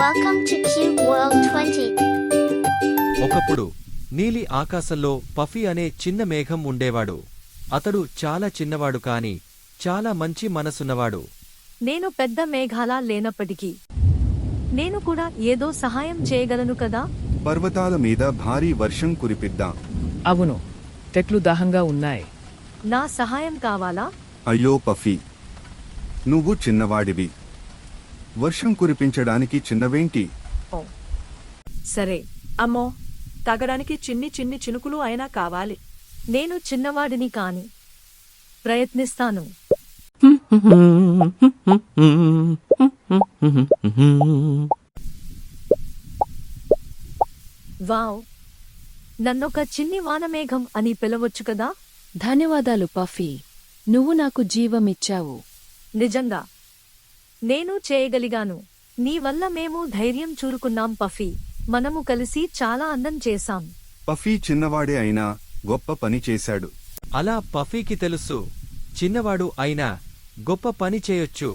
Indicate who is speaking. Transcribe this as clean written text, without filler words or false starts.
Speaker 1: Welcome to Cube World 20.
Speaker 2: ఒకప్పుడు నీలి ఆకాశంలో పఫీ అనే చిన్న మేఘం ఉండేవాడు. అతడు చాలా చిన్నవాడు కాని చాలా మంచి మనసున్నవాడు.
Speaker 3: నేను పెద్ద మేఘాలా లేనప్పటికీ నేను కూడా ఏదో సహాయం చేయగలను కదా.
Speaker 4: పర్వతాల మీద భారీ వర్షం కురిపిద్దాం.
Speaker 5: అవును, చెట్లు దాహంగా ఉన్నాయి.
Speaker 3: నా సహాయం కావాలా?
Speaker 4: అయ్యో పఫీ, నువ్వు చిన్నవాడివి. వర్షం కురిపించడానికి చిన్నవేంటి?
Speaker 3: ఓ సరే.
Speaker 6: అమ్మో, తాగడానికి చిన్ని చిన్ని చినుకులు అయినా కావాలి.
Speaker 3: నేను చిన్నవాడిని కాని ప్రయత్నిస్తాను. వావ్, నన్నొక చిన్ని వానమేఘం అని పిలవచ్చు కదా.
Speaker 7: ధన్యవాదాలు పఫీ, నువ్వు నాకు జీవమిచ్చావు.
Speaker 3: నిజంగా నేను చేయగలిగాను. నీ వల్ల మేము ధైర్యం చూరుకున్నాం పఫీ. మనము కలిసి చాలా అందం చేశాం.
Speaker 4: పఫీ చిన్నవాడే అయినా గొప్ప పని చేశాడు.
Speaker 2: అలా పఫీకి తెలుసు, చిన్నవాడు అయినా గొప్ప పని చేయొచ్చు.